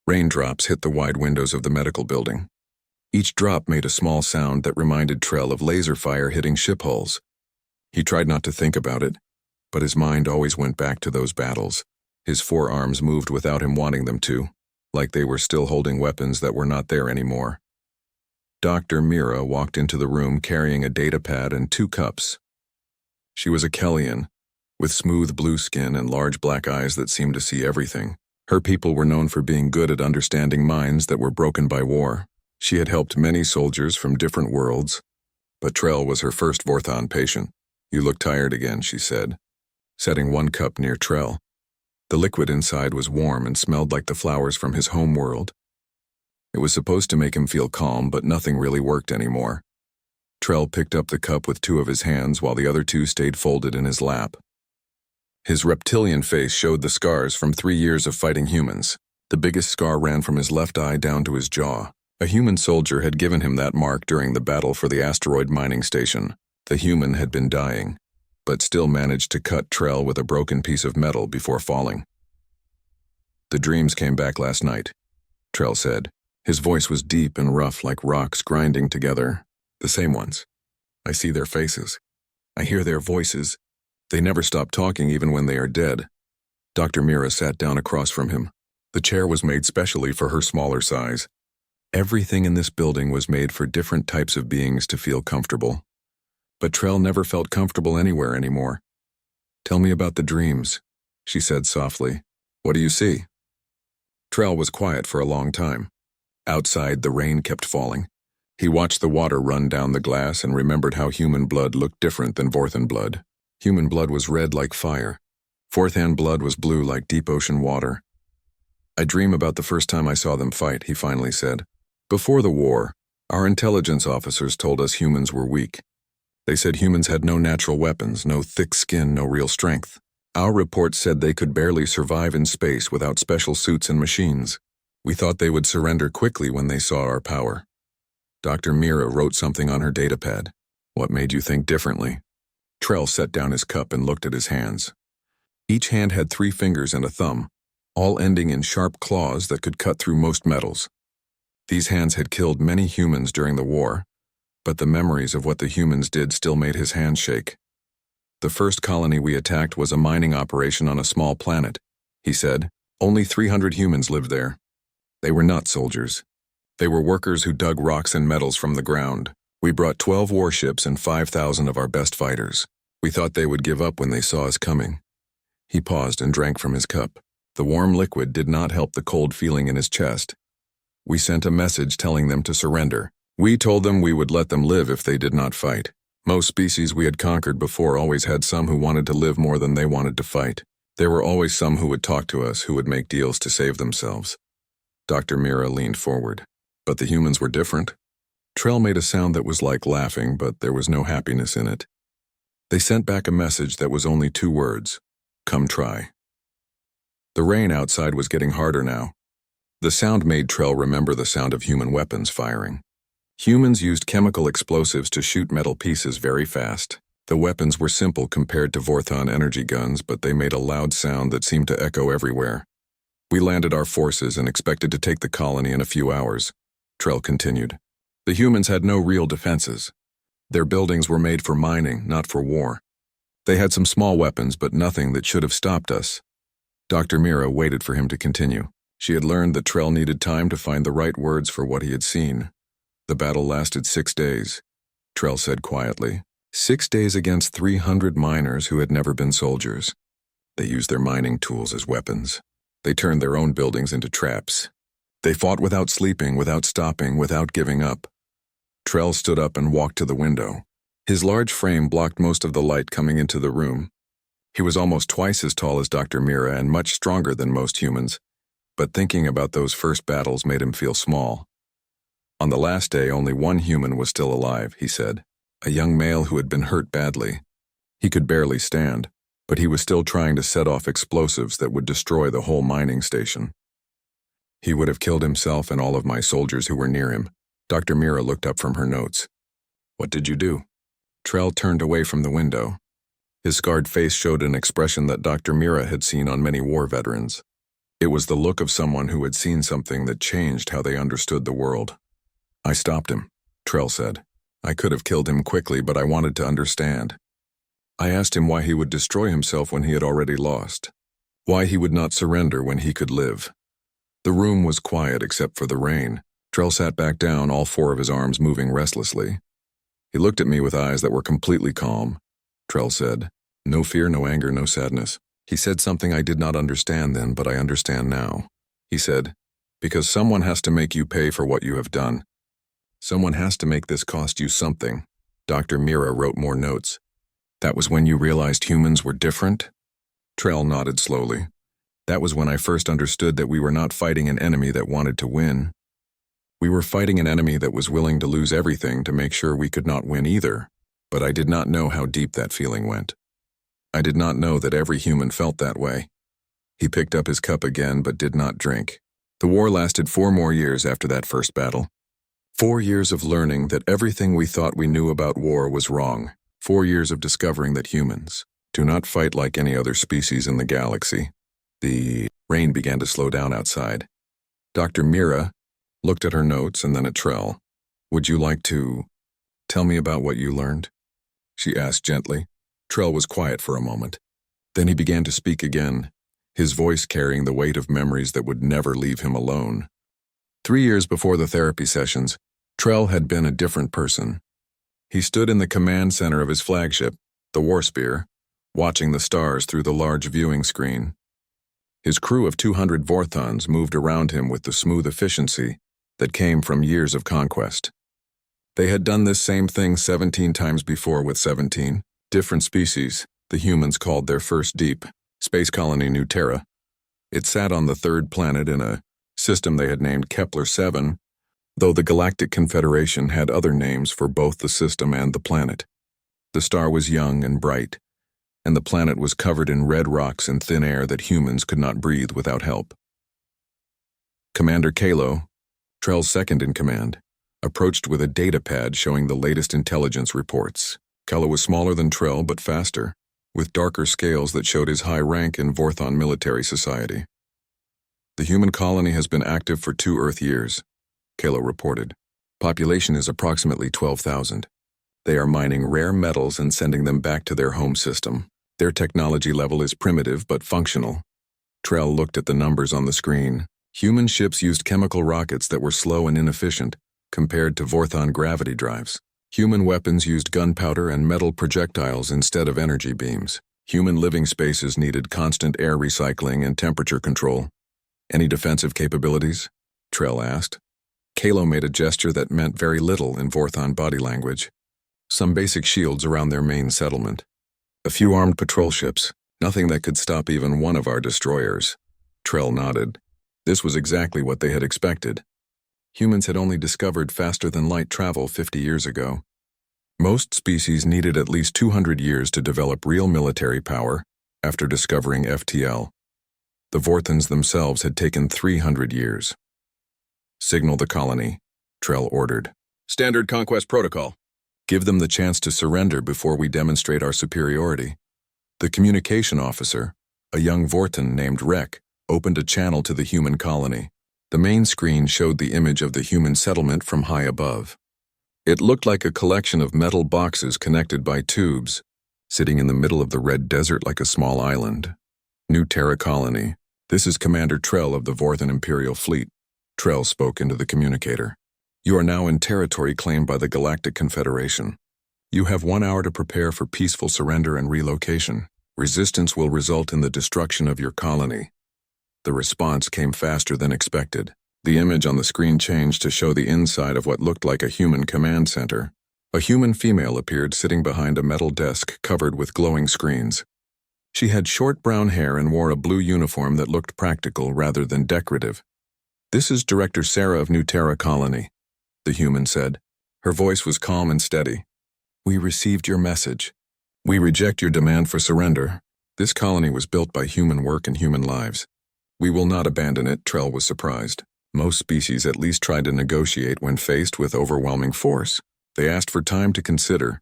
Raindrops hit the wide windows of the medical building. Each drop made a small sound that reminded Trell of laser fire hitting ship hulls. He tried not to think about it, but his mind always went back to those battles. His forearms moved without him wanting them to, like they were still holding weapons that were not there anymore. Dr. Mira walked into the room carrying a data pad and 2 cups. She was a Kellian, with smooth blue skin and large black eyes that seemed to see everything. Her people were known for being good at understanding minds that were broken by war. She had helped many soldiers from different worlds, but Trell was her first Vorthon patient. "You look tired again," she said, setting 1 cup near Trell. The liquid inside was warm and smelled like the flowers from his home world. It was supposed to make him feel calm, but nothing really worked anymore. Trell picked up the cup with 2 of his hands while the other 2 stayed folded in his lap. His reptilian face showed the scars from 3 years of fighting humans. The biggest scar ran from his left eye down to his jaw. A human soldier had given him that mark during the battle for the asteroid mining station. The human had been dying, but still managed to cut Trell with a broken piece of metal before falling. "The dreams came back last night," Trell said. His voice was deep and rough like rocks grinding together. "The same ones. I see their faces. I hear their voices. They never stop talking even when they are dead." Dr. Mira sat down across from him. The chair was made specially for her smaller size. Everything in this building was made for different types of beings to feel comfortable. But Trell never felt comfortable anywhere anymore. "Tell me about the dreams," she said softly. "What do you see?" Trell was quiet for a long time. Outside, the rain kept falling. He watched the water run down the glass and remembered how human blood looked different than Vorthan blood. Human blood was red like fire. Vorthan blood was blue like deep ocean water. "I dream about the first time I saw them fight," he finally said. "Before the war, our intelligence officers told us humans were weak. They said humans had no natural weapons, no thick skin, no real strength. Our reports said they could barely survive in space without special suits and machines. We thought they would surrender quickly when they saw our power." Dr. Mira wrote something on her datapad. "What made you think differently?" Trell set down his cup and looked at his hands. Each hand had 3 fingers and a thumb, all ending in sharp claws that could cut through most metals. These hands had killed many humans during the war, but the memories of what the humans did still made his hands shake. "The first colony we attacked was a mining operation on a small planet," he said. "Only 300 humans lived there. They were not soldiers. They were workers who dug rocks and metals from the ground. We brought 12 warships and 5,000 of our best fighters. We thought they would give up when they saw us coming." He paused and drank from his cup. The warm liquid did not help the cold feeling in his chest. "We sent a message telling them to surrender. We told them we would let them live if they did not fight. Most species we had conquered before always had some who wanted to live more than they wanted to fight. There were always some who would talk to us, who would make deals to save themselves." Dr. Mira leaned forward. "But the humans were different." Trell made a sound that was like laughing, but there was no happiness in it. "They sent back a message that was only 2 words. Come try." The rain outside was getting harder now. The sound made Trell remember the sound of human weapons firing. Humans used chemical explosives to shoot metal pieces very fast. The weapons were simple compared to Vorthon energy guns, but they made a loud sound that seemed to echo everywhere. "We landed our forces and expected to take the colony in a few hours," Trell continued. "The humans had no real defenses. Their buildings were made for mining, not for war. They had some small weapons, but nothing that should have stopped us." Dr. Mira waited for him to continue. She had learned that Trell needed time to find the right words for what he had seen. "The battle lasted 6 days," Trell said quietly. 6 days against 300 miners who had never been soldiers. They used their mining tools as weapons. They turned their own buildings into traps. They fought without sleeping, without stopping, without giving up. Trell stood up and walked to the window. His large frame blocked most of the light coming into the room. He was almost twice as tall as Dr. Mira and much stronger than most humans, but thinking about those first battles made him feel small. On the last day, only 1 human was still alive, he said, a young male who had been hurt badly. He could barely stand, but he was still trying to set off explosives that would destroy the whole mining station. He would have killed himself and all of my soldiers who were near him. Dr. Mira looked up from her notes. "What did you do?" Trell turned away from the window. His scarred face showed an expression that Dr. Mira had seen on many war veterans. It was the look of someone who had seen something that changed how they understood the world. I stopped him, Trell said. I could have killed him quickly, but I wanted to understand. I asked him why he would destroy himself when he had already lost. Why he would not surrender when he could live. The room was quiet except for the rain. Trell sat back down, all four of his arms moving restlessly. He looked at me with eyes that were completely calm. Trell said, "No fear, no anger, no sadness." He said something I did not understand then, but I understand now. He said, "Because someone has to make you pay for what you have done. Someone has to make this cost you something." Dr. Mira wrote more notes. "That was when you realized humans were different?" Trell nodded slowly. "That was when I first understood that we were not fighting an enemy that wanted to win. We were fighting an enemy that was willing to lose everything to make sure we could not win either. But I did not know how deep that feeling went. I did not know that every human felt that way." He picked up his cup again but did not drink. The war lasted 4 more years after that first battle. 4 years of learning that everything we thought we knew about war was wrong. 4 years of discovering that humans do not fight like any other species in the galaxy. The rain began to slow down outside. Dr. Mira looked at her notes and then at Trell. "Would you like to tell me about what you learned?" she asked gently. Trell was quiet for a moment. Then he began to speak again, his voice carrying the weight of memories that would never leave him alone. 3 years before the therapy sessions, Trell had been a different person. He stood in the command center of his flagship, the Warspear, watching the stars through the large viewing screen. His crew of 200 Vorthons moved around him with the smooth efficiency that came from years of conquest. They had done this same thing 17 times before with 17 different species the humans called their first deep space colony New Terra. It sat on the 3rd planet in a system they had named Kepler 7, though the Galactic Confederation had other names for both the system and the planet. The star was young and bright, and the planet was covered in red rocks and thin air that humans could not breathe without help. Commander Kalo, Trell's second in command, approached with a data pad showing the latest intelligence reports. Kalo was smaller than Trell but faster, with darker scales that showed his high rank in Vorthon military society. "The human colony has been active for 2 Earth years," Kalo reported. "Population is approximately 12,000. They are mining rare metals and sending them back to their home system. Their technology level is primitive but functional." Trell looked at the numbers on the screen. Human ships used chemical rockets that were slow and inefficient compared to Vorthon gravity drives. Human weapons used gunpowder and metal projectiles instead of energy beams. Human living spaces needed constant air recycling and temperature control. "Any defensive capabilities?" Trell asked. Kalo made a gesture that meant very little in Vorthon body language. "Some basic shields around their main settlement. A few armed patrol ships, nothing that could stop even one of our destroyers." Trell nodded. This was exactly what they had expected. Humans had only discovered faster-than-light travel 50 years ago. Most species needed at least 200 years to develop real military power after discovering FTL. The Vorthons themselves had taken 300 years. "Signal the colony," Trell ordered. "Standard conquest protocol. Give them the chance to surrender before we demonstrate our superiority." The communication officer, a young Vorthon named Rek, opened a channel to the human colony. The main screen showed the image of the human settlement from high above. It looked like a collection of metal boxes connected by tubes, sitting in the middle of the red desert like a small island. "New Terra Colony. This is Commander Trell of the Vorthon Imperial Fleet." Trell spoke into the communicator. "You are now in territory claimed by the Galactic Confederation. You have 1 hour to prepare for peaceful surrender and relocation. Resistance will result in the destruction of your colony." The response came faster than expected. The image on the screen changed to show the inside of what looked like a human command center. A human female appeared sitting behind a metal desk covered with glowing screens. She had short brown hair and wore a blue uniform that looked practical rather than decorative. "This is Director Sarah of New Terra Colony," the human said. Her voice was calm and steady. "We received your message. We reject your demand for surrender. This colony was built by human work and human lives. We will not abandon it." Trell was surprised. Most species at least try to negotiate when faced with overwhelming force. They asked for time to consider,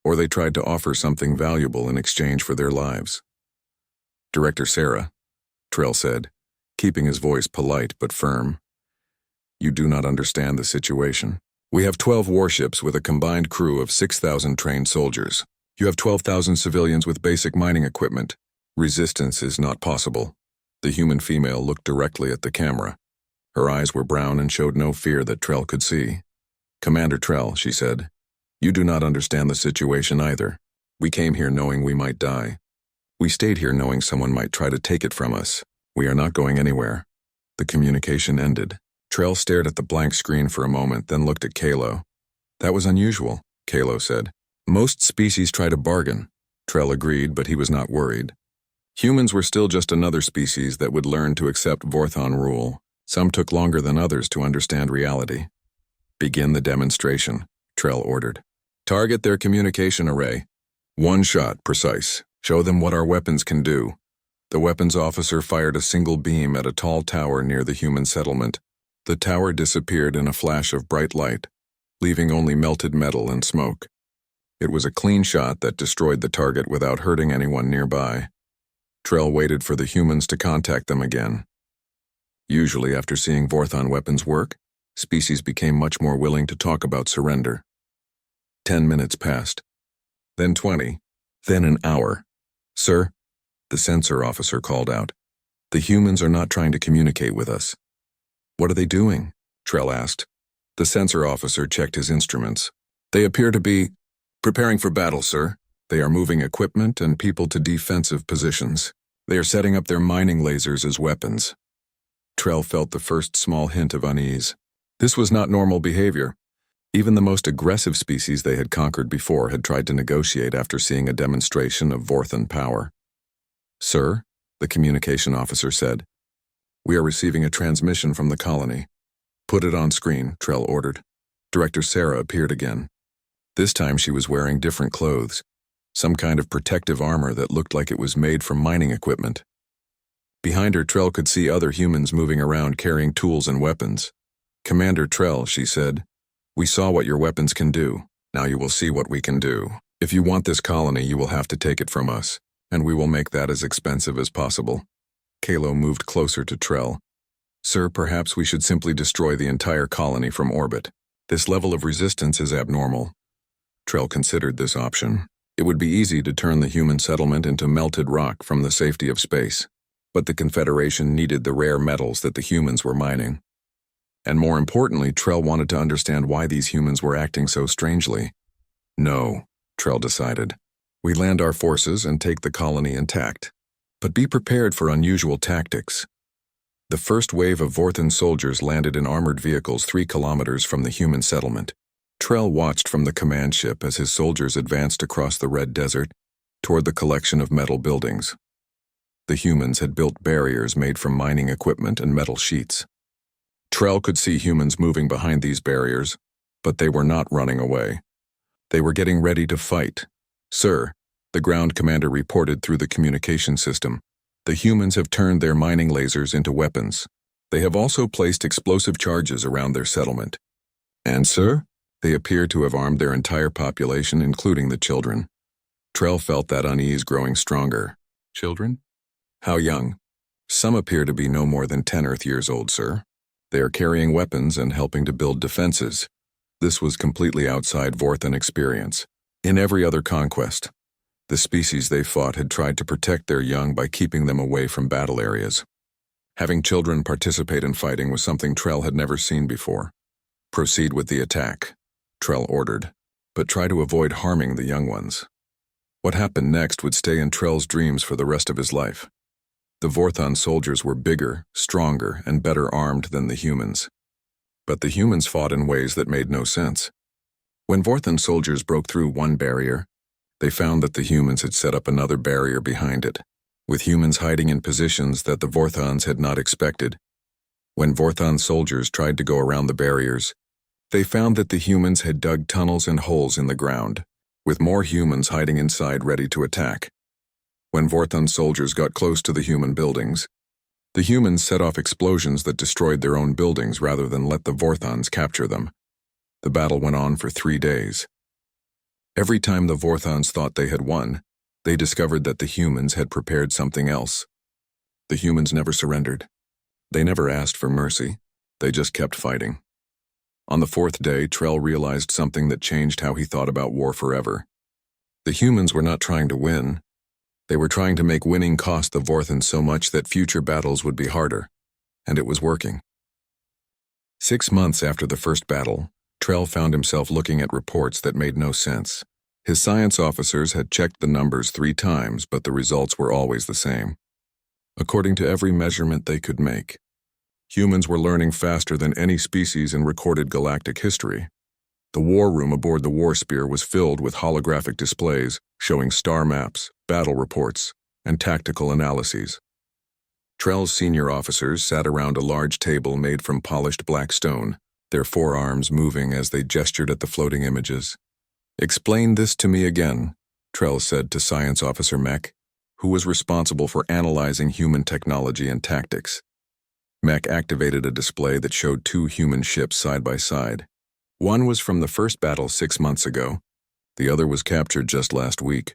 or they tried to offer something valuable in exchange for their lives. "Director Sarah," Trell said, keeping his voice polite but firm. You do not understand the situation. We have 12 warships with a combined crew of 6,000 trained soldiers. You have 12,000 civilians with basic mining equipment. Resistance is not possible. The human female looked directly at the camera. Her eyes were brown and showed no fear that Trell could see. Commander Trell, she said, you do not understand the situation either. We came here knowing we might die. We stayed here knowing someone might try to take it from us. We are not going anywhere. The communication ended. Trell stared at the blank screen for a moment, then looked at Kalo. That was unusual, Kalo said. Most species try to bargain. Trell agreed, but he was not worried. Humans were still just another species that would learn to accept Vorthon rule. Some took longer than others to understand reality. Begin the demonstration, Trell ordered. Target their communication array. One shot, precise. Show them what our weapons can do. The weapons officer fired a single beam at a tall tower near the human settlement. The tower disappeared in a flash of bright light, leaving only melted metal and smoke. It was a clean shot that destroyed the target without hurting anyone nearby. Trell waited for the humans to contact them again. Usually, after seeing Vorthon weapons work, species became much more willing to talk about surrender. 10 minutes passed, then 20, then an hour. Sir, the sensor officer called out. The humans are not trying to communicate with us. What are they doing? Trell asked. The sensor officer checked his instruments. They appear to be preparing for battle, sir. They are moving equipment and people to defensive positions. They are setting up their mining lasers as weapons. Trell felt the first small hint of unease. This was not normal behavior. Even the most aggressive species they had conquered before had tried to negotiate after seeing a demonstration of Vorthon power. Sir, the communication officer said, we are receiving a transmission from the colony. Put it on screen, Trell ordered. Director Sarah appeared again. This time she was wearing different clothes, some kind of protective armor that looked like it was made from mining equipment. Behind her, Trell could see other humans moving around carrying tools and weapons. Commander Trell, she said, we saw what your weapons can do. Now you will see what we can do. If you want this colony, you will have to take it from us, and we will make that as expensive as possible. Kalo moved closer to Trell. Sir, perhaps we should simply destroy the entire colony from orbit. This level of resistance is abnormal. Trell considered this option. It would be easy to turn the human settlement into melted rock from the safety of space. But the Confederation needed the rare metals that the humans were mining. And more importantly, Trell wanted to understand why these humans were acting so strangely. No, Trell decided. We land our forces and take the colony intact. But be prepared for unusual tactics. The first wave of Vorthon soldiers landed in armored vehicles 3 kilometers from the human settlement. Trell watched from the command ship as his soldiers advanced across the red desert toward the collection of metal buildings. The humans had built barriers made from mining equipment and metal sheets. Trell could see humans moving behind these barriers, but they were not running away. They were getting ready to fight. Sir, the ground commander reported through the communication system, the humans have turned their mining lasers into weapons. They have also placed explosive charges around their settlement. And, sir, they appear to have armed their entire population, including the children. Trell felt that unease growing stronger. Children? How young? Some appear to be no more than 10 Earth years old, sir. They are carrying weapons and helping to build defenses. This was completely outside Vorthon experience. In every other conquest, the species they fought had tried to protect their young by keeping them away from battle areas. Having children participate in fighting was something Trell had never seen before. Proceed with the attack, Trell ordered, but try to avoid harming the young ones. What happened next would stay in Trell's dreams for the rest of his life. The Vorthon soldiers were bigger, stronger, and better armed than the humans. But the humans fought in ways that made no sense. When Vorthon soldiers broke through one barrier, they found that the humans had set up another barrier behind it, with humans hiding in positions that the Vorthons had not expected. When Vorthon soldiers tried to go around the barriers, they found that the humans had dug tunnels and holes in the ground, with more humans hiding inside ready to attack. When Vorthon soldiers got close to the human buildings, the humans set off explosions that destroyed their own buildings rather than let the Vorthons capture them. The battle went on for 3 days. Every time the Vorthons thought they had won, they discovered that the humans had prepared something else. The humans never surrendered. They never asked for mercy. They just kept fighting. On the fourth day, Trell realized something that changed how he thought about war forever. The humans were not trying to win. They were trying to make winning cost the Vorthons so much that future battles would be harder. And it was working. 6 months after the first battle, Trell found himself looking at reports that made no sense. His science officers had checked the numbers 3 times, but the results were always the same. According to every measurement they could make, humans were learning faster than any species in recorded galactic history. The war room aboard the War Spear was filled with holographic displays showing star maps, battle reports, and tactical analyses. Trell's senior officers sat around a large table made from polished black stone, their forearms moving as they gestured at the floating images. "Explain this to me again," Trell said to Science Officer Mech, who was responsible for analyzing human technology and tactics. Mech activated a display that showed 2 human ships side by side. One was from the first battle 6 months ago. The other was captured just last week.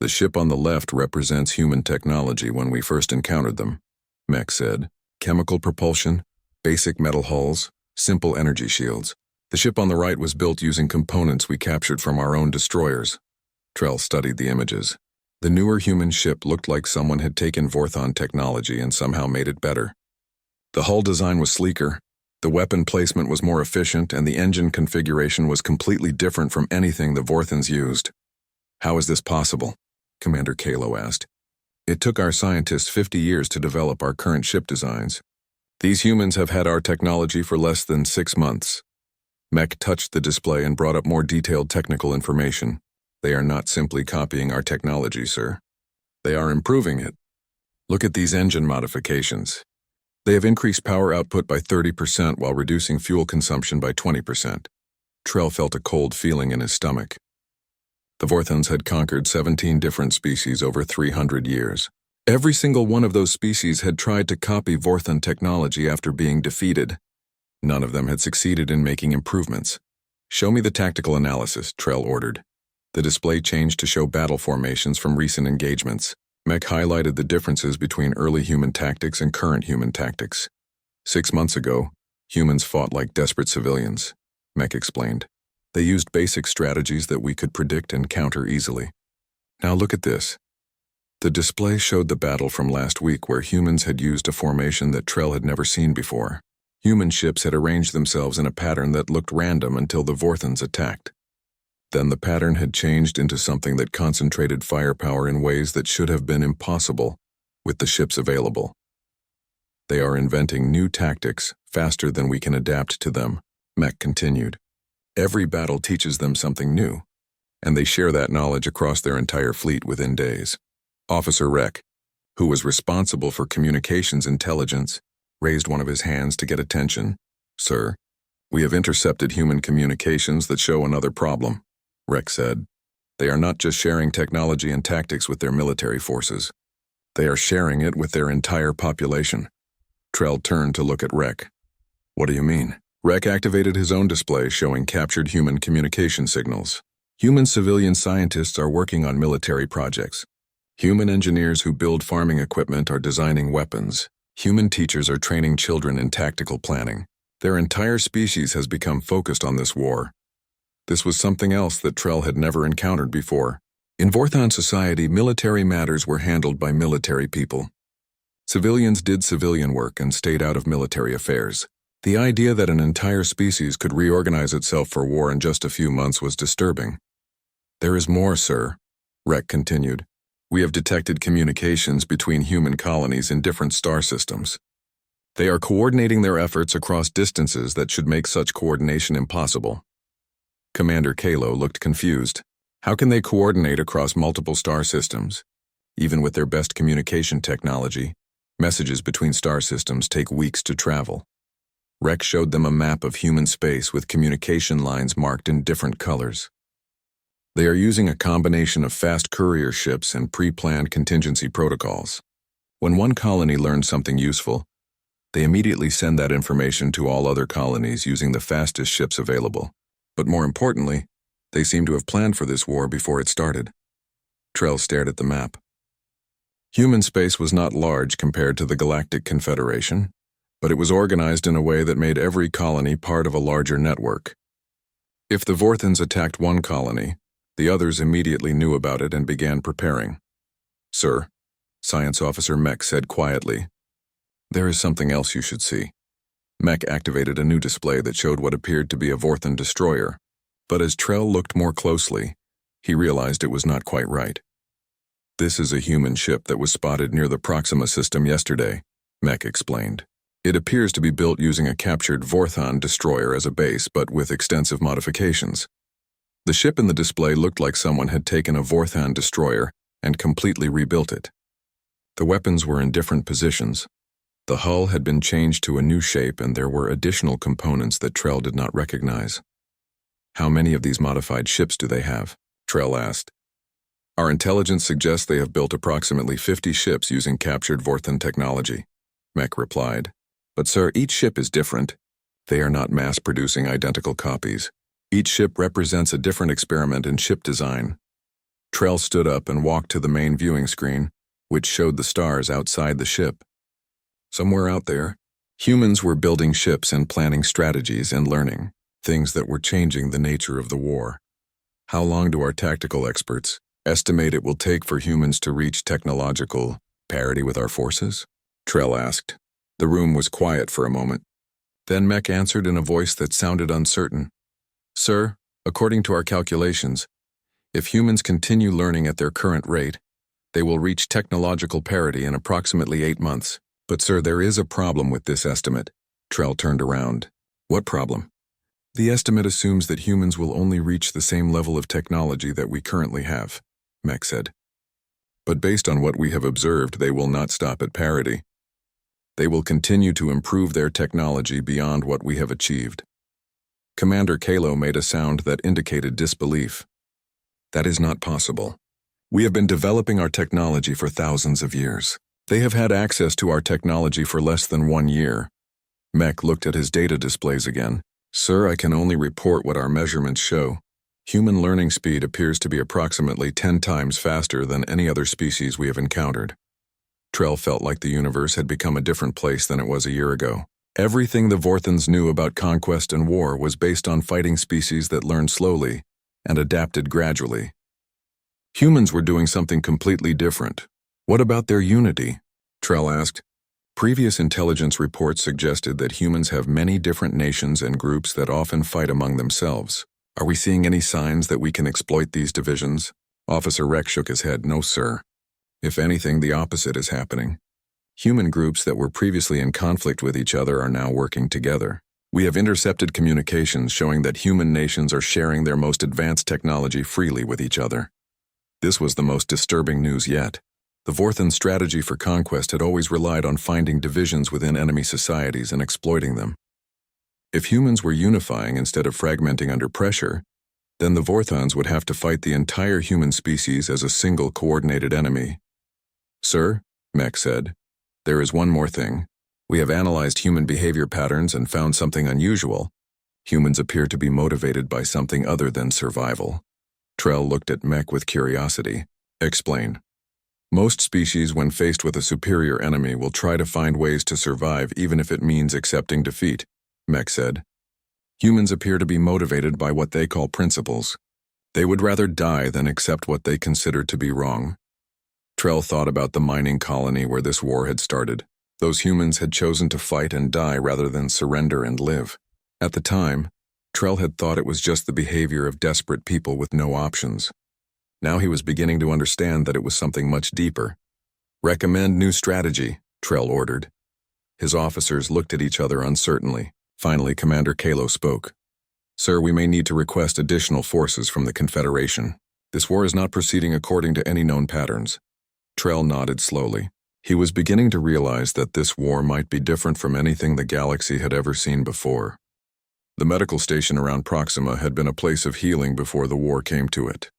The ship on the left represents human technology when we first encountered them, Mech said. Chemical propulsion, basic metal hulls, simple energy shields. The ship on the right was built using components we captured from our own destroyers. Trell studied the images. The newer human ship looked like someone had taken Vorthon technology and somehow made it better. The hull design was sleeker, the weapon placement was more efficient, and the engine configuration was completely different from anything the Vorthons used. "How is this possible?" Commander Kalo asked. "It took our scientists 50 years to develop our current ship designs. These humans have had our technology for less than 6 months. Mech touched the display and brought up more detailed technical information. "They are not simply copying our technology, sir. They are improving it. Look at these engine modifications. They have increased power output by 30% while reducing fuel consumption by 20%. Trell felt a cold feeling in his stomach. The Vorthons had conquered 17 different species over 300 years. Every single one of those species had tried to copy Vorthon technology after being defeated. None of them had succeeded in making improvements. "Show me the tactical analysis," Trell ordered. The display changed to show battle formations from recent engagements. Mech highlighted the differences between early human tactics and current human tactics. 6 months ago, humans fought like desperate civilians, Mech explained. They used basic strategies that we could predict and counter easily. Now look at this. The display showed the battle from last week where humans had used a formation that Trell had never seen before. Human ships had arranged themselves in a pattern that looked random until the Vorthons attacked. Then the pattern had changed into something that concentrated firepower in ways that should have been impossible with the ships available. They are inventing new tactics faster than we can adapt to them, Mech continued. Every battle teaches them something new, and they share that knowledge across their entire fleet within days. Officer Rek, who was responsible for communications intelligence, raised one of his hands to get attention. "Sir, we have intercepted human communications that show another problem," Rek said. "They are not just sharing technology and tactics with their military forces. They are sharing it with their entire population." Trell turned to look at Rek. "What do you mean?" Rek activated his own display showing captured human communication signals. Human civilian scientists are working on military projects. Human engineers who build farming equipment are designing weapons. Human teachers are training children in tactical planning. Their entire species has become focused on this war. This was something else that Trell had never encountered before. In Vorthon society, military matters were handled by military people. Civilians did civilian work and stayed out of military affairs. The idea that an entire species could reorganize itself for war in just a few months was disturbing. "There is more, sir," Rek continued. "We have detected communications between human colonies in different star systems. They are coordinating their efforts across distances that should make such coordination impossible." Commander Kalo looked confused. How can they coordinate across multiple star systems? Even with their best communication technology, messages between star systems take weeks to travel. Rek showed them a map of human space with communication lines marked in different colors. They are using a combination of fast courier ships and pre-planned contingency protocols. When one colony learns something useful, they immediately send that information to all other colonies using the fastest ships available. But more importantly, they seem to have planned for this war before it started. Trell stared at the map. Human space was not large compared to the Galactic Confederation. but it was organized in a way that made every colony part of a larger network. If the Vorthans attacked one colony, the others immediately knew about it and began preparing. "Sir," Science Officer Mech said quietly, "there is something else you should see." Mech activated a new display that showed what appeared to be a Vorthan destroyer, but as Trell looked more closely, he realized it was not quite right. "This is a human ship that was spotted near the Proxima system yesterday," Mech explained. "It appears to be built using a captured Vorthan destroyer as a base, but with extensive modifications. The ship in the display looked like someone had taken a Vorthan destroyer and completely rebuilt it. The weapons were in different positions. The hull had been changed to a new shape, and there were additional components that Trell did not recognize." "How many of these modified ships do they have?" Trell asked. "Our intelligence suggests they have built approximately 50 ships using captured Vorthan technology," Mech replied. "But sir, each ship is different. They are not mass-producing identical copies. Each ship represents a different experiment in ship design." Trell stood up and walked to the main viewing screen, which showed the stars outside the ship. Somewhere out there, humans were building ships and planning strategies and learning, things that were changing the nature of the war. "How long do our tactical experts estimate it will take for humans to reach technological parity with our forces?" Trell asked. The room was quiet for a moment. Then Mech answered in a voice that sounded uncertain. "Sir, according to our calculations, if humans continue learning at their current rate, they will reach technological parity in approximately 8 months. But sir, there is a problem with this estimate." Trell turned around. "What problem?" "The estimate assumes that humans will only reach the same level of technology that we currently have," Mech said. "But based on what we have observed, they will not stop at parity. They will continue to improve their technology beyond what we have achieved." Commander Kalo made a sound that indicated disbelief. "That is not possible. We have been developing our technology for thousands of years. They have had access to our technology for less than 1 year." Mech looked at his data displays again. "Sir, I can only report what our measurements show. Human learning speed appears to be approximately 10 times faster than any other species we have encountered." Trell felt like the universe had become a different place than it was a year ago. Everything the Vorthans knew about conquest and war was based on fighting species that learned slowly and adapted gradually. Humans were doing something completely different. "What about their unity?" Trell asked. "Previous intelligence reports suggested that humans have many different nations and groups that often fight among themselves. Are we seeing any signs that we can exploit these divisions?" Officer Rex shook his head. "No, sir. If anything, the opposite is happening. Human groups that were previously in conflict with each other are now working together. We have intercepted communications showing that human nations are sharing their most advanced technology freely with each other." This was the most disturbing news yet. The Vorthan strategy for conquest had always relied on finding divisions within enemy societies and exploiting them. If humans were unifying instead of fragmenting under pressure, then the Vorthans would have to fight the entire human species as a single coordinated enemy. "Sir," Mech said, "there is one more thing. We have analyzed human behavior patterns and found something unusual. Humans appear to be motivated by something other than survival." Trell looked at Mech with curiosity. "Explain." "Most species, when faced with a superior enemy, will try to find ways to survive even if it means accepting defeat," Mech said. "Humans appear to be motivated by what they call principles. They would rather die than accept what they consider to be wrong." Trell thought about the mining colony where this war had started. Those humans had chosen to fight and die rather than surrender and live. At the time, Trell had thought it was just the behavior of desperate people with no options. Now he was beginning to understand that it was something much deeper. "Recommend new strategy," Trell ordered. His officers looked at each other uncertainly. Finally, Commander Kalo spoke. "Sir, we may need to request additional forces from the Confederation. This war is not proceeding according to any known patterns." Trell nodded slowly. He was beginning to realize that this war might be different from anything the galaxy had ever seen before. The medical station around Proxima had been a place of healing before the war came to it.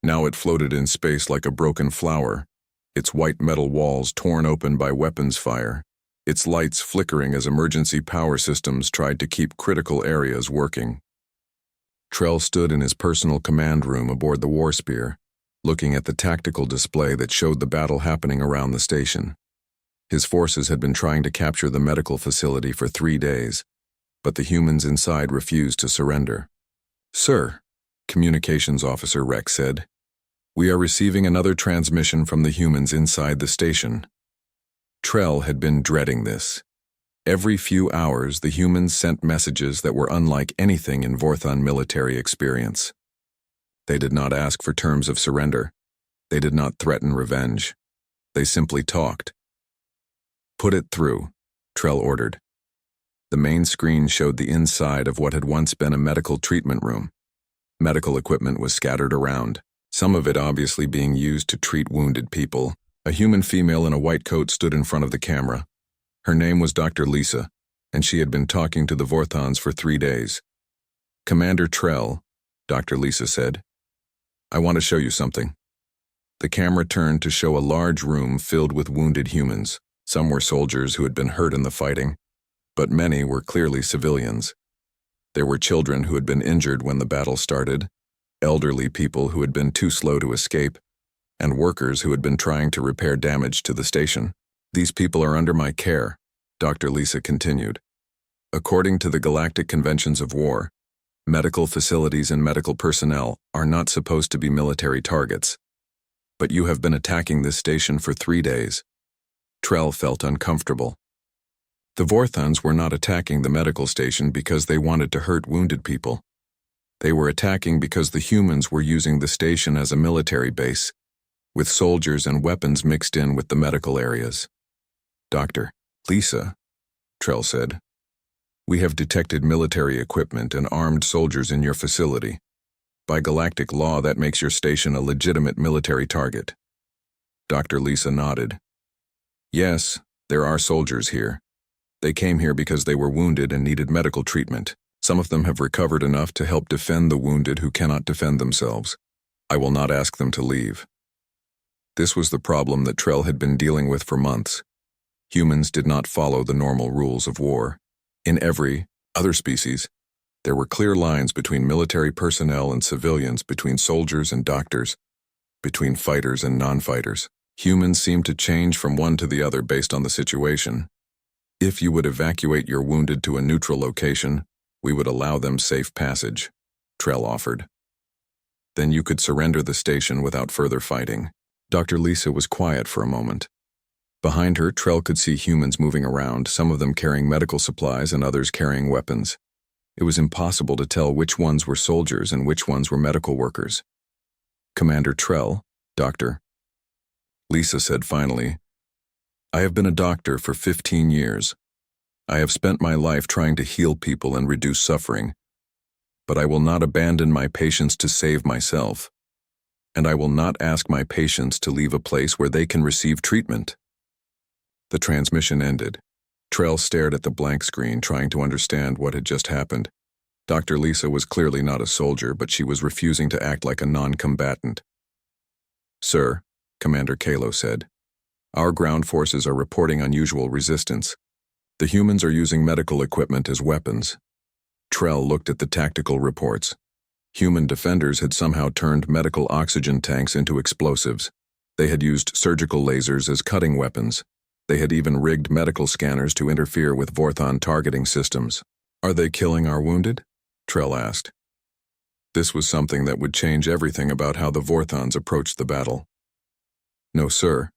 Now it floated in space like a broken flower, its white metal walls torn open by weapons fire, its lights flickering as emergency power systems tried to keep critical areas working. Trell stood in his personal command room aboard the Warspear, looking at the tactical display that showed the battle happening around the station. His forces had been trying to capture the medical facility for 3 days, but the humans inside refused to surrender. "Sir," Communications Officer Rex said, "we are receiving another transmission from the humans inside the station." Trell had been dreading this. Every few hours, the humans sent messages that were unlike anything in Vorthon military experience. They did not ask for terms of surrender. They did not threaten revenge. They simply talked. "Put it through," Trell ordered. The main screen showed the inside of what had once been a medical treatment room. Medical equipment was scattered around, some of it obviously being used to treat wounded people. A human female in a white coat stood in front of the camera. Her name was Dr. Lisa, and she had been talking to the Vorthons for 3 days. "Commander Trell," Dr. Lisa said, "I want to show you something." The camera turned to show a large room filled with wounded humans. Some were soldiers who had been hurt in the fighting, but many were clearly civilians. There were children who had been injured when the battle started, elderly people who had been too slow to escape, and workers who had been trying to repair damage to the station. "These people are under my care," Dr. Lisa continued. "According to the Galactic Conventions of War, medical facilities and medical personnel are not supposed to be military targets. But you have been attacking this station for 3 days." Trell felt uncomfortable. The Vorthons were not attacking the medical station because they wanted to hurt wounded people. They were attacking because the humans were using the station as a military base, with soldiers and weapons mixed in with the medical areas. "Dr. Lisa," Trell said, "we have detected military equipment and armed soldiers in your facility. By galactic law, that makes your station a legitimate military target." Dr. Lisa nodded. "Yes, there are soldiers here. They came here because they were wounded and needed medical treatment. Some of them have recovered enough to help defend the wounded who cannot defend themselves. I will not ask them to leave." This was the problem that Trell had been dealing with for months. Humans did not follow the normal rules of war. In every other species, there were clear lines between military personnel and civilians, between soldiers and doctors, between fighters and non-fighters. Humans seemed to change from one to the other based on the situation. "If you would evacuate your wounded to a neutral location, we would allow them safe passage," Trell offered. "Then you could surrender the station without further fighting." Dr. Lisa was quiet for a moment. Behind her, Trell could see humans moving around, some of them carrying medical supplies and others carrying weapons. It was impossible to tell which ones were soldiers and which ones were medical workers. "Commander Trell, Doctor," Lisa said finally, "I have been a doctor for 15 years. I have spent my life trying to heal people and reduce suffering, but I will not abandon my patients to save myself, and I will not ask my patients to leave a place where they can receive treatment." The transmission ended. Trell stared at the blank screen, trying to understand what had just happened. Dr. Lisa was clearly not a soldier, but she was refusing to act like a non-combatant. "Sir," Commander Kalo said, "our ground forces are reporting unusual resistance. The humans are using medical equipment as weapons." Trell looked at the tactical reports. Human defenders had somehow turned medical oxygen tanks into explosives. They had used surgical lasers as cutting weapons. They had even rigged medical scanners to interfere with Vorthon targeting systems. "Are they killing our wounded?" Trell asked. This was something that would change everything about how the Vorthons approached the battle. "No, sir,"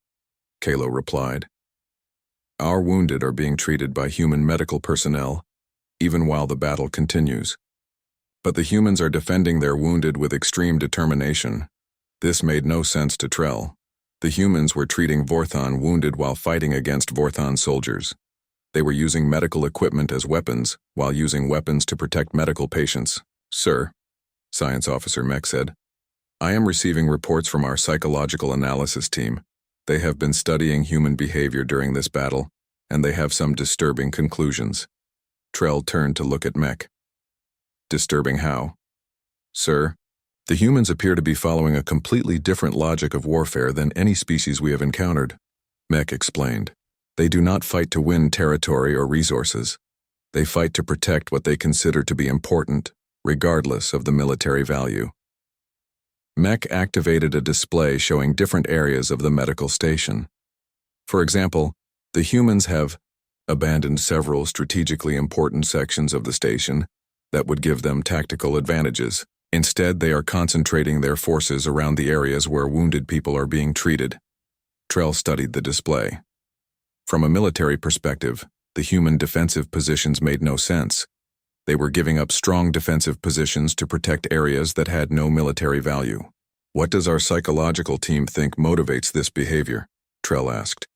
Kalo replied. "Our wounded are being treated by human medical personnel, even while the battle continues. But the humans are defending their wounded with extreme determination." This made no sense to Trell. The humans were treating Vorthon wounded while fighting against Vorthon soldiers. They were using medical equipment as weapons, while using weapons to protect medical patients. "Sir," Science Officer Mech said, "I am receiving reports from our psychological analysis team. They have been studying human behavior during this battle, and they have some disturbing conclusions." Trell turned to look at Mech. "Disturbing how?" "Sir, the humans appear to be following a completely different logic of warfare than any species we have encountered," Mech explained. "They do not fight to win territory or resources. They fight to protect what they consider to be important, regardless of the military value." Mech activated a display showing different areas of the medical station. For example, The humans have abandoned several strategically important sections of the station that would give them tactical advantages. Instead, they are concentrating their forces around the areas where wounded people are being treated. Trell studied the display. From a military perspective, the human defensive positions made no sense. They were giving up strong defensive positions to protect areas that had no military value. What does our psychological team think motivates this behavior? Trell asked.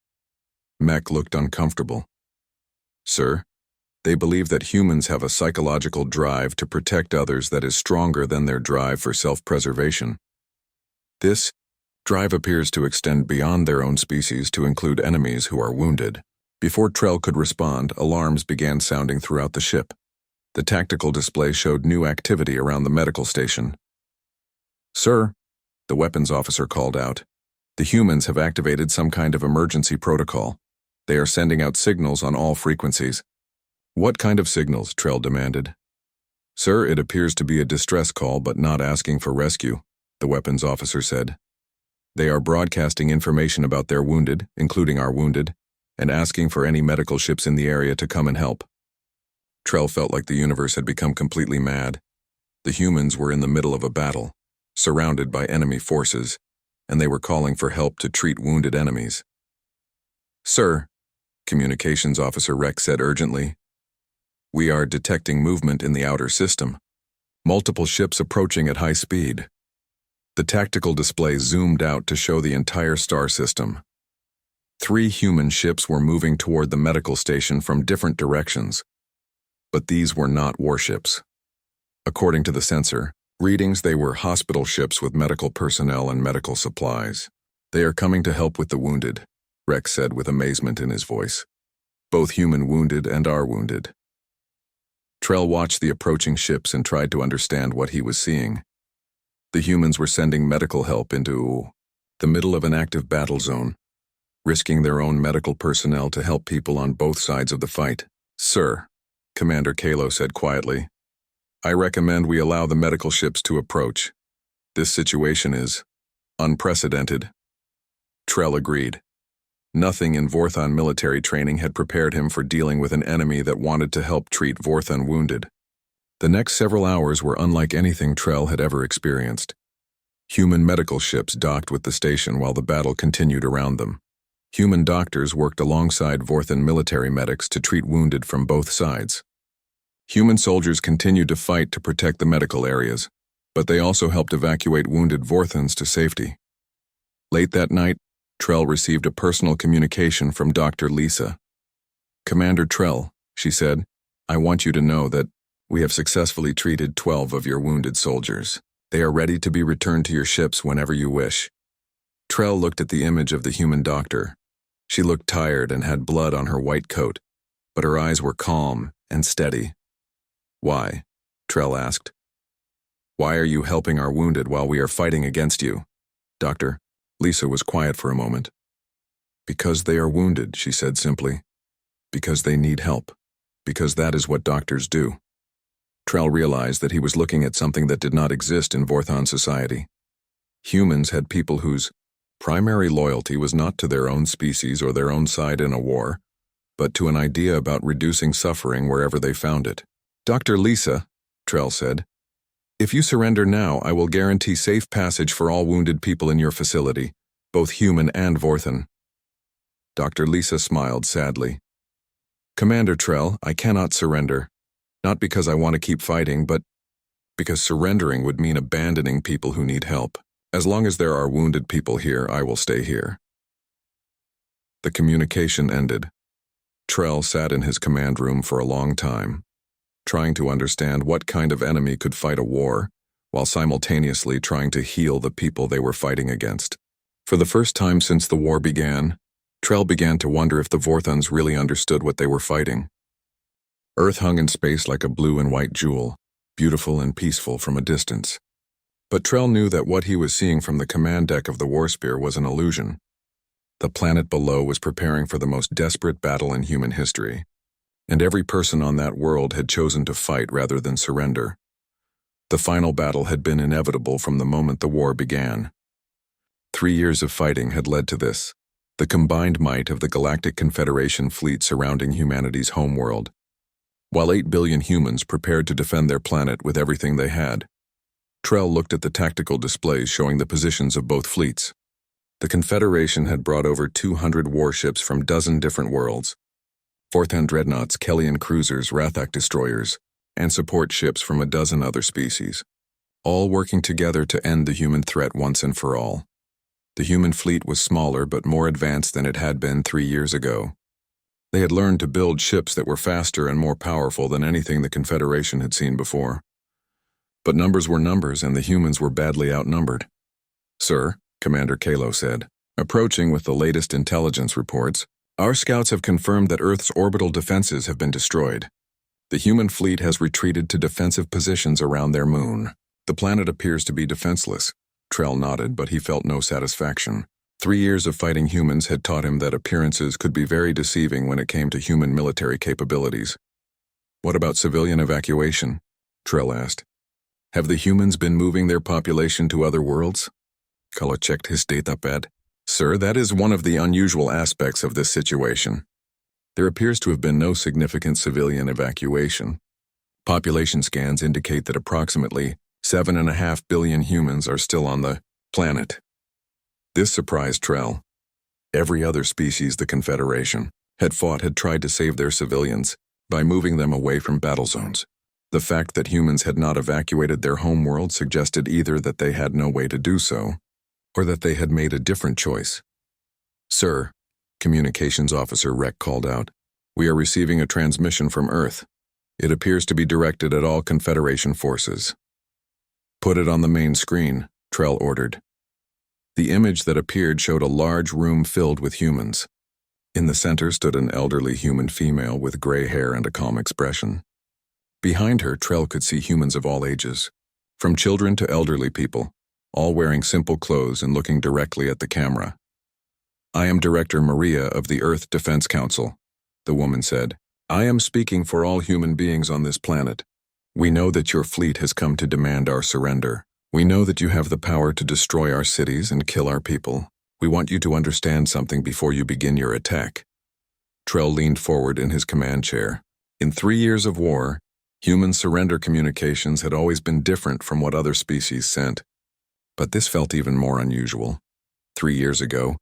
Mech looked uncomfortable. Sir, they believe that humans have a psychological drive to protect others that is stronger than their drive for self-preservation. This drive appears to extend beyond their own species to include enemies who are wounded. Before Trell could respond, alarms began sounding throughout the ship. The tactical display showed new activity around the medical station. Sir, the weapons officer called out, the humans have activated some kind of emergency protocol. They are sending out signals on all frequencies. What kind of signals? Trell demanded. Sir, it appears to be a distress call but not asking for rescue, the weapons officer said. They are broadcasting information about their wounded, including our wounded, and asking for any medical ships in the area to come and help. Trell felt like the universe had become completely mad. The humans were in the middle of a battle, surrounded by enemy forces, and they were calling for help to treat wounded enemies. Sir, Communications Officer Rex said urgently, we are detecting movement in the outer system. Multiple ships approaching at high speed. The tactical display zoomed out to show the entire star system. 3 human ships were moving toward the medical station from different directions. But these were not warships. According to the sensor readings, they were hospital ships with medical personnel and medical supplies. They are coming to help with the wounded, Rex said with amazement in his voice. Both human wounded and our wounded. Trell watched the approaching ships and tried to understand what he was seeing. The humans were sending medical help into the middle of an active battle zone, risking their own medical personnel to help people on both sides of the fight. Sir, Commander Kalo said quietly, I recommend we allow the medical ships to approach. This situation is unprecedented. Trell agreed. Nothing in Vorthon military training had prepared him for dealing with an enemy that wanted to help treat Vorthon wounded. The next several hours were unlike anything Trell had ever experienced. Human medical ships docked with the station while the battle continued around them. Human doctors worked alongside Vorthon military medics to treat wounded from both sides. Human soldiers continued to fight to protect the medical areas, but they also helped evacuate wounded Vorthons to safety. Late that night, Trell received a personal communication from Dr. Lisa. Commander Trell, she said, I want you to know that we have successfully treated 12 of your wounded soldiers. They are ready to be returned to your ships whenever you wish. Trell looked at the image of the human doctor. She looked tired and had blood on her white coat, but her eyes were calm and steady. Why? Trell asked. Why are you helping our wounded while we are fighting against you? Doctor, Lisa was quiet for a moment. Because they are wounded, she said simply. Because they need help. Because that is what doctors do. Trell realized that he was looking at something that did not exist in Vorthon society. Humans had people whose primary loyalty was not to their own species or their own side in a war, but to an idea about reducing suffering wherever they found it. Dr. Lisa, Trell said, if you surrender now, I will guarantee safe passage for all wounded people in your facility, both human and Vorthon. Dr. Lisa smiled sadly. Commander Trell, I cannot surrender. Not because I want to keep fighting, but because surrendering would mean abandoning people who need help. As long as there are wounded people here, I will stay here. The communication ended. Trell sat in his command room for a long time, trying to understand what kind of enemy could fight a war, while simultaneously trying to heal the people they were fighting against. For the first time since the war began, Trell began to wonder if the Vorthons really understood what they were fighting. Earth hung in space like a blue and white jewel, beautiful and peaceful from a distance. But Trell knew that what he was seeing from the command deck of the Warspear was an illusion. The planet below was preparing for the most desperate battle in human history, and every person on that world had chosen to fight rather than surrender. The final battle had been inevitable from the moment the war began. 3 years of fighting had led to this. the combined might of the Galactic Confederation fleet surrounding humanity's homeworld. While 8 billion humans prepared to defend their planet with everything they had, Trell looked at the tactical displays showing the positions of both fleets. The Confederation had brought over 200 warships from dozen different worlds, fourth-hand dreadnoughts, Kellian cruisers, Rathak destroyers, and support ships from a dozen other species, all working together to end the human threat once and for all. The human fleet was smaller but more advanced than it had been 3 years ago. They had learned to build ships that were faster and more powerful than anything the Confederation had seen before. But numbers were numbers, and the humans were badly outnumbered. "Sir," Commander Kalo said, approaching with the latest intelligence reports, "our scouts have confirmed that Earth's orbital defenses have been destroyed. The human fleet has retreated to defensive positions around their moon. The planet appears to be defenseless." Trell nodded, but he felt no satisfaction. 3 years of fighting humans had taught him that appearances could be very deceiving when it came to human military capabilities. "What about civilian evacuation?" Trell asked. "Have the humans been moving their population to other worlds?" Kalo checked his datapad. "Sir, that is one of the unusual aspects of this situation. There appears to have been no significant civilian evacuation. Population scans indicate that approximately 7.5 billion humans are still on the planet." This surprised Trell. Every other species the Confederation had fought had tried to save their civilians by moving them away from battle zones. The fact that humans had not evacuated their homeworld suggested either that they had no way to do so, or that they had made a different choice. "Sir," Communications Officer Rek called out, "we are receiving a transmission from Earth. It appears to be directed at all Confederation forces." "Put it on the main screen," Trell ordered. The image that appeared showed a large room filled with humans. In the center stood an elderly human female with gray hair and a calm expression. Behind her, Trell could see humans of all ages, from children to elderly people, all wearing simple clothes and looking directly at the camera. "I am Director Maria of the Earth Defense Council," the woman said. "I am speaking for all human beings on this planet. We know that your fleet has come to demand our surrender. We know that you have the power to destroy our cities and kill our people. We want you to understand something before you begin your attack." Trell leaned forward in his command chair. In 3 years of war, human surrender communications had always been different from what other species sent. But this felt even more unusual. 3 years ago,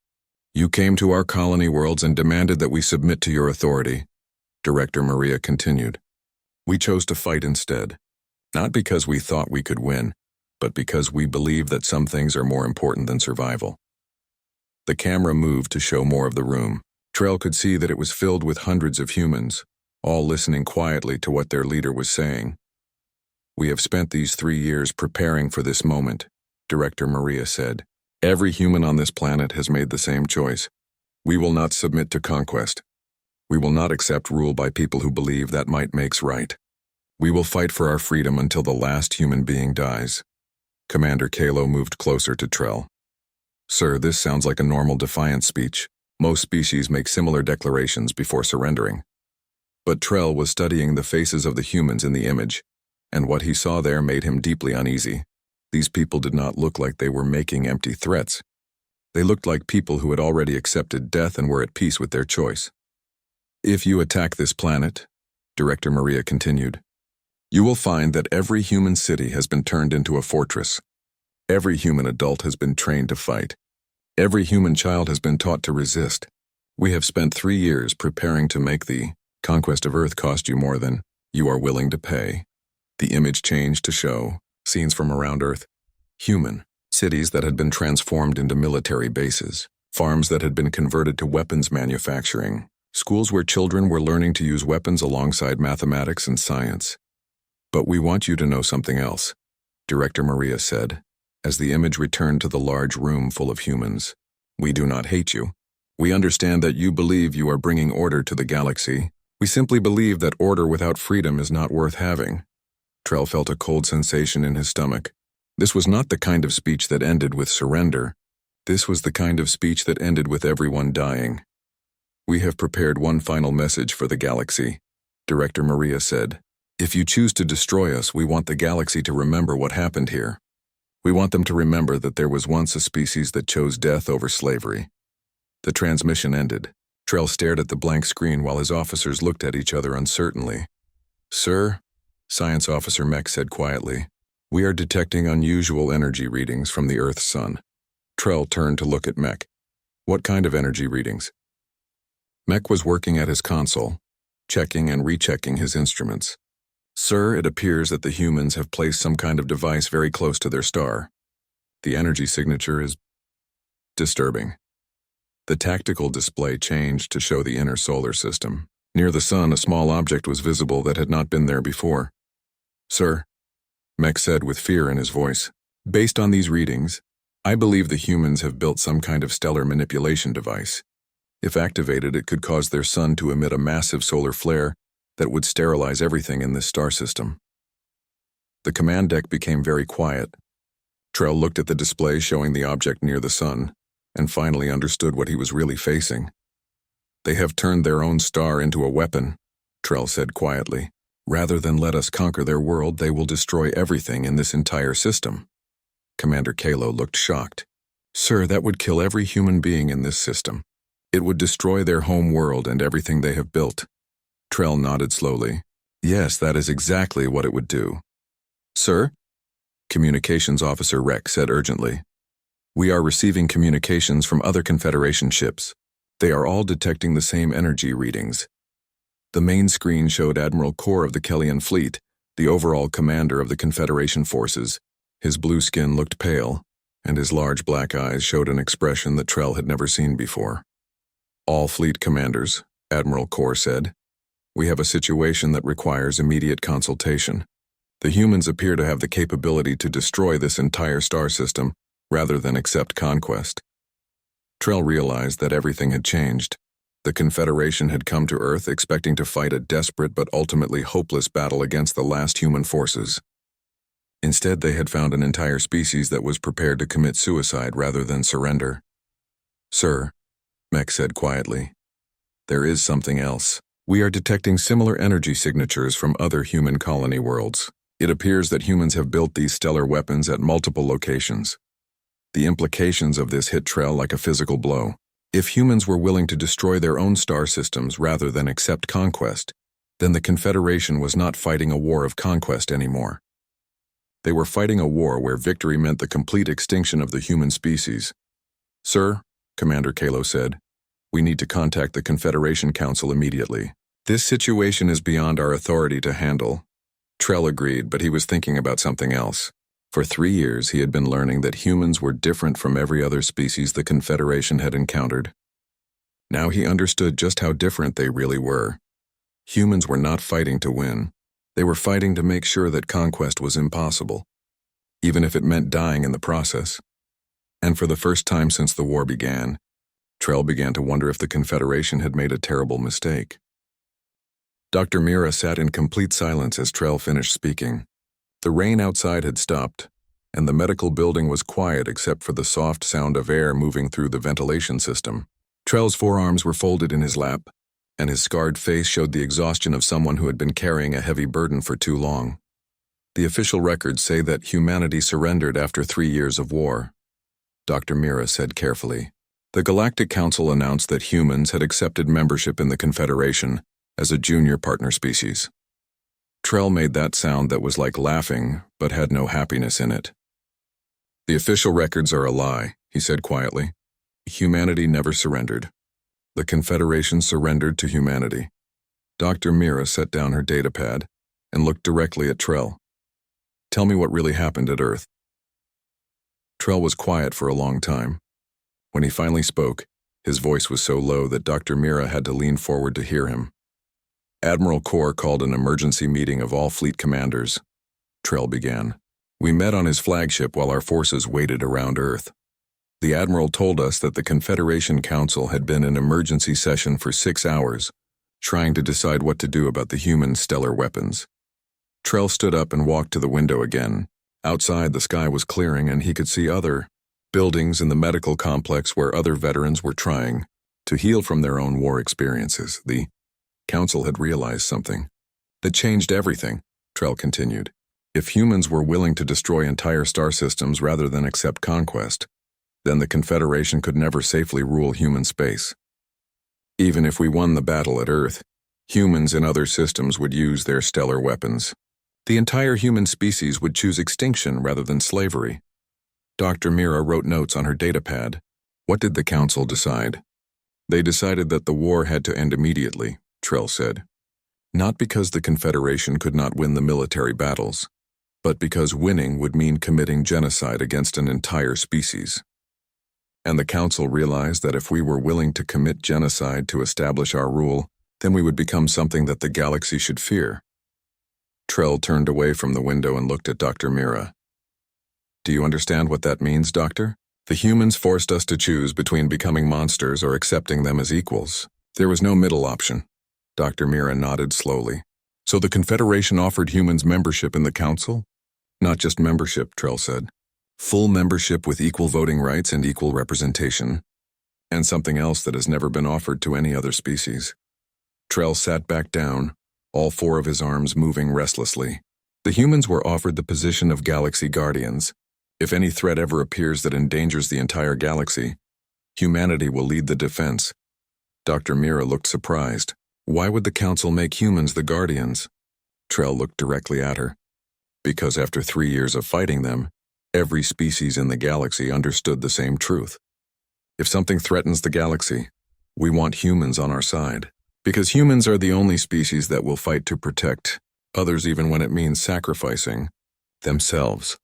"You came to our colony worlds and demanded that we submit to your authority," Director Maria continued. "We chose to fight instead, not because we thought we could win, but because we believe that some things are more important than survival." The camera moved to show more of the room. Trell could see that it was filled with hundreds of humans, all listening quietly to what their leader was saying. "We have spent these 3 years preparing for this moment," Director Maria said. "Every human on this planet has made the same choice. We will not submit to conquest. We will not accept rule by people who believe that might makes right. We will fight for our freedom until the last human being dies." Commander Kalo moved closer to Trell. "Sir, this sounds like a normal defiance speech. Most species make similar declarations before surrendering." But Trell was studying the faces of the humans in the image, and what he saw there made him deeply uneasy. These people did not look like they were making empty threats. They looked like people who had already accepted death and were at peace with their choice. "If you attack this planet," Director Maria continued, "you will find that every human city has been turned into a fortress. Every human adult has been trained to fight. Every human child has been taught to resist. We have spent 3 years preparing to make the conquest of Earth cost you more than you are willing to pay." The image changed to show scenes from around Earth. Human cities that had been transformed into military bases, farms that had been converted to weapons manufacturing, schools where children were learning to use weapons alongside mathematics and science. "But we want you to know something else," Director Maria said, as the image returned to the large room full of humans. "We do not hate you. We understand that you believe you are bringing order to the galaxy. We simply believe that order without freedom is not worth having." Trell felt a cold sensation in his stomach. This was not the kind of speech that ended with surrender. This was the kind of speech that ended with everyone dying. "We have prepared one final message for the galaxy," Director Maria said. "If you choose to destroy us, we want the galaxy to remember what happened here. We want them to remember that there was once a species that chose death over slavery. The transmission ended. Trell stared at the blank screen while his officers looked at each other uncertainly. "Sir," Science Officer Mech said quietly, "we are detecting unusual energy readings from the Earth's sun." Trell turned to look at Mech. "What kind of energy readings?" Mech was working at his console, checking and rechecking his instruments. "Sir, it appears that the humans have placed some kind of device very close to their star. The energy signature is disturbing." The tactical display changed to show the inner solar system. Near the sun, a small object was visible that had not been there before. "Sir," Mech said with fear in his voice, "based on these readings, I believe the humans have built some kind of stellar manipulation device. If activated, it could cause their sun to emit a massive solar flare that would sterilize everything in this star system." The command deck became very quiet. Trell looked at the display showing the object near the sun, and finally understood what he was really facing. "They have turned their own star into a weapon," Trell said quietly. "Rather than let us conquer their world, they will destroy everything in this entire system." Commander Kalo looked shocked. "Sir, that would kill every human being in this system. It would destroy their home world and everything they have built." Trell nodded slowly. "Yes, that is exactly what it would do." "Sir?" Communications Officer Rex said urgently. "We are receiving communications from other Confederation ships. They are all detecting the same energy readings." The main screen showed Admiral Core of the Kellian Fleet, the overall commander of the Confederation forces. His blue skin looked pale, and his large black eyes showed an expression that Trell had never seen before. "All fleet commanders," Admiral Core said. "We have a situation that requires immediate consultation. The humans appear to have the capability to destroy this entire star system rather than accept conquest." Trell realized that everything had changed. The Confederation had come to Earth expecting to fight a desperate but ultimately hopeless battle against the last human forces. Instead, they had found an entire species that was prepared to commit suicide rather than surrender. "Sir," Mech said quietly, "there is something else. We are detecting similar energy signatures from other human colony worlds. It appears that humans have built these stellar weapons at multiple locations." The implications of this hit Trell like a physical blow. If humans were willing to destroy their own star systems rather than accept conquest, then the Confederation was not fighting a war of conquest anymore. They were fighting a war where victory meant the complete extinction of the human species. "Sir," Commander Kalo said, "we need to contact the Confederation Council immediately. This situation is beyond our authority to handle." Trell agreed, but he was thinking about something else. For 3 years, he had been learning that humans were different from every other species the Confederation had encountered. Now he understood just how different they really were. Humans were not fighting to win. They were fighting to make sure that conquest was impossible, even if it meant dying in the process. And for the first time since the war began, Trell began to wonder if the Confederation had made a terrible mistake. Dr. Mira sat in complete silence as Trell finished speaking. The rain outside had stopped, and the medical building was quiet except for the soft sound of air moving through the ventilation system. Trell's forearms were folded in his lap, and his scarred face showed the exhaustion of someone who had been carrying a heavy burden for too long. "The official records say that humanity surrendered after 3 years of war," Dr. Mira said carefully. "The Galactic Council announced that humans had accepted membership in the Confederation as a junior partner species." Trell made that sound that was like laughing, but had no happiness in it. "The official records are a lie," he said quietly. "Humanity never surrendered. The Confederation surrendered to humanity." Dr. Mira set down her datapad and looked directly at Trell. "Tell me what really happened at Earth." Trell was quiet for a long time. When he finally spoke, his voice was so low that Dr. Mira had to lean forward to hear him. "Admiral Core called an emergency meeting of all fleet commanders," Trell began. "We met on his flagship while our forces waited around Earth. The Admiral told us that the Confederation Council had been in emergency session for 6 hours, trying to decide what to do about the human stellar weapons." Trell stood up and walked to the window again. Outside, the sky was clearing and he could see other buildings in the medical complex where other veterans were trying to heal from their own war experiences. The Council had realized something that changed everything, Trell continued. If humans were willing to destroy entire star systems rather than accept conquest, then the Confederation could never safely rule human space. Even if we won the battle at Earth, humans in other systems would use their stellar weapons. The entire human species would choose extinction rather than slavery. Dr. Mira wrote notes on her datapad. What did the Council decide? They decided that the war had to end immediately, Trell said. Not because the Confederation could not win the military battles, but because winning would mean committing genocide against an entire species. And the Council realized that if we were willing to commit genocide to establish our rule, then we would become something that the galaxy should fear. Trell turned away from the window and looked at Dr. Mira. Do you understand what that means, Doctor? The humans forced us to choose between becoming monsters or accepting them as equals. There was no middle option. Dr. Mira nodded slowly. So the Confederation offered humans membership in the Council? Not just membership, Trell said. Full membership with equal voting rights and equal representation. And something else that has never been offered to any other species. Trell sat back down, all four of his arms moving restlessly. The humans were offered the position of Galaxy Guardians. If any threat ever appears that endangers the entire galaxy, humanity will lead the defense. Dr. Mira looked surprised. Why would the Council make humans the Guardians? Trell looked directly at her. Because after 3 years of fighting them, every species in the galaxy understood the same truth. If something threatens the galaxy, we want humans on our side. Because humans are the only species that will fight to protect others even when it means sacrificing themselves.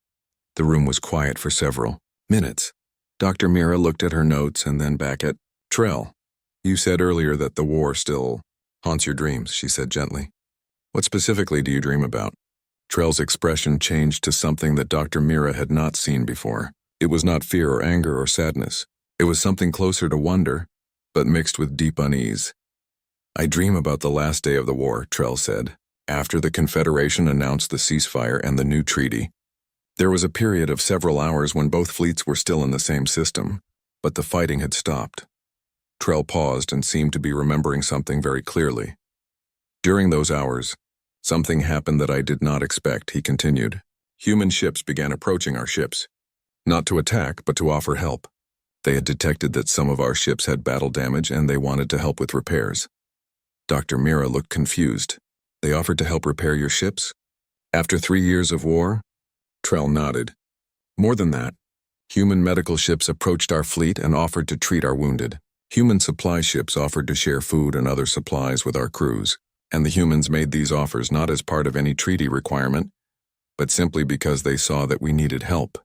The room was quiet for several minutes. Dr. Mira looked at her notes and then back at Trell. You said earlier that the war still haunts your dreams, she said gently. What specifically do you dream about? Trell's expression changed to something that Dr. Mira had not seen before. It was not fear or anger or sadness. It was something closer to wonder, but mixed with deep unease. I dream about the last day of the war, Trell said, after the Confederation announced the ceasefire and the new treaty. There was a period of several hours when both fleets were still in the same system, but the fighting had stopped. Trell paused and seemed to be remembering something very clearly. During those hours, something happened that I did not expect, he continued. Human ships began approaching our ships, not to attack, but to offer help. They had detected that some of our ships had battle damage and they wanted to help with repairs. Dr. Mira looked confused. They offered to help repair your ships? After 3 years of war? Trell nodded. More than that, human medical ships approached our fleet and offered to treat our wounded. Human supply ships offered to share food and other supplies with our crews, and the humans made these offers not as part of any treaty requirement, but simply because they saw that we needed help.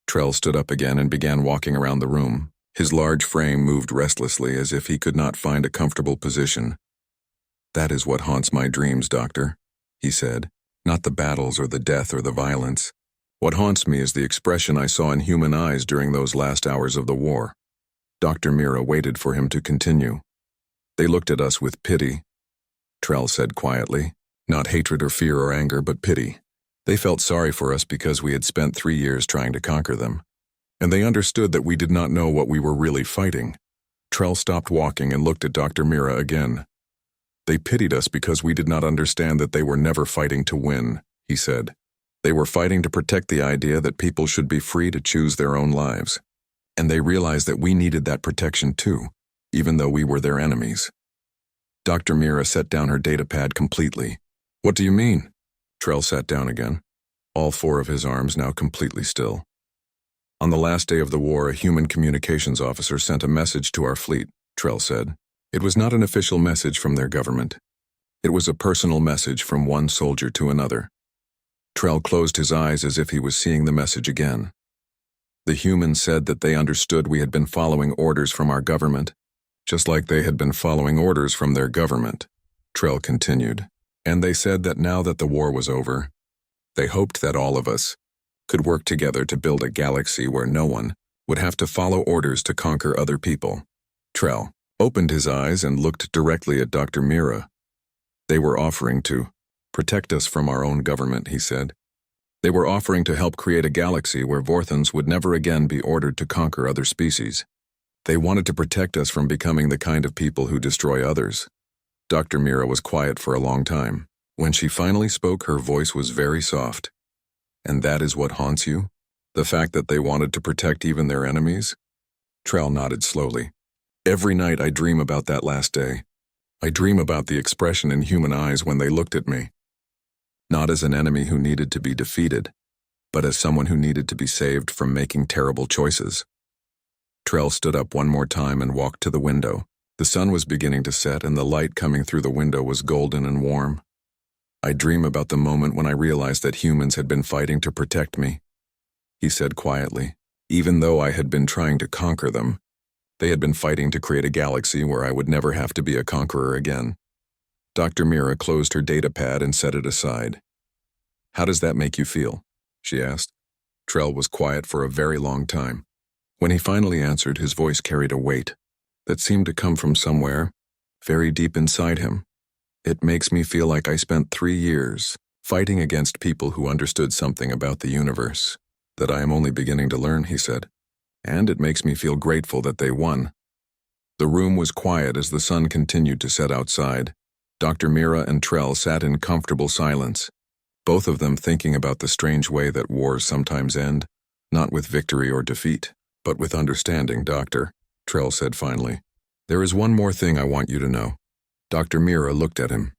Trell stood up again and began walking around the room. His large frame moved restlessly as if he could not find a comfortable position. That is what haunts my dreams, Doctor, he said. Not the battles or the death or the violence. What haunts me is the expression I saw in human eyes during those last hours of the war. Dr. Mira waited for him to continue. They looked at us with pity, Trell said quietly. Not hatred or fear or anger, but pity. They felt sorry for us because we had spent 3 years trying to conquer them. And they understood that we did not know what we were really fighting. Trell stopped walking and looked at Dr. Mira again. They pitied us because we did not understand that they were never fighting to win, he said. They were fighting to protect the idea that people should be free to choose their own lives. And they realized that we needed that protection too, even though we were their enemies. Dr. Mira set down her datapad completely. What do you mean? Trell sat down again, all 4 of his arms now completely still. On the last day of the war, a human communications officer sent a message to our fleet, Trell said. It was not an official message from their government. It was a personal message from one soldier to another. Trell closed his eyes as if he was seeing the message again. The human said that they understood we had been following orders from our government, just like they had been following orders from their government, Trell continued. And they said that now that the war was over, they hoped that all of us could work together to build a galaxy where no one would have to follow orders to conquer other people. Trell opened his eyes and looked directly at Dr. Mira. They were offering to protect us from our own government, he said. They were offering to help create a galaxy where Vorthans would never again be ordered to conquer other species. They wanted to protect us from becoming the kind of people who destroy others. Dr. Mira was quiet for a long time. When she finally spoke, her voice was very soft. And that is what haunts you? The fact that they wanted to protect even their enemies? Trell nodded slowly. Every night I dream about that last day. I dream about the expression in human eyes when they looked at me. Not as an enemy who needed to be defeated, but as someone who needed to be saved from making terrible choices. Trell stood up one more time and walked to the window. The sun was beginning to set and the light coming through the window was golden and warm. I dream about the moment when I realized that humans had been fighting to protect me, he said quietly. Even though I had been trying to conquer them, they had been fighting to create a galaxy where I would never have to be a conqueror again. Dr. Mira closed her data pad and set it aside. How does that make you feel? She asked. Trell was quiet for a very long time. When he finally answered, his voice carried a weight that seemed to come from somewhere very deep inside him. It makes me feel like I spent 3 years fighting against people who understood something about the universe that I am only beginning to learn, he said. And it makes me feel grateful that they won. The room was quiet as the sun continued to set outside. Dr. Mira and Trell sat in comfortable silence, both of them thinking about the strange way that wars sometimes end, not with victory or defeat, but with understanding, Doctor, Trell said finally. There is one more thing I want you to know. Dr. Mira looked at him.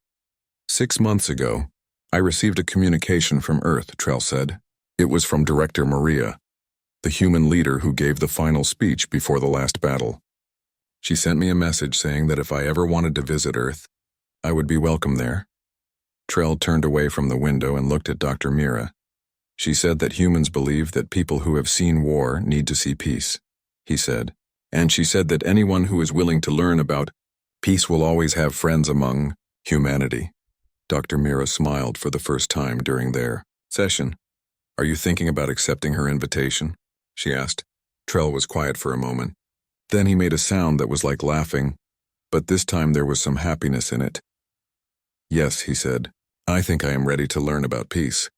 6 months ago, I received a communication from Earth, Trell said. It was from Director Maria, the human leader who gave the final speech before the last battle. She sent me a message saying that if I ever wanted to visit Earth, I would be welcome there. Trell turned away from the window and looked at Dr. Mira. She said that humans believe that people who have seen war need to see peace, he said. And she said that anyone who is willing to learn about peace will always have friends among humanity. Dr. Mira smiled for the first time during their session. Are you thinking about accepting her invitation? She asked. Trell was quiet for a moment. Then he made a sound that was like laughing, but this time there was some happiness in it. Yes, he said. I think I am ready to learn about peace.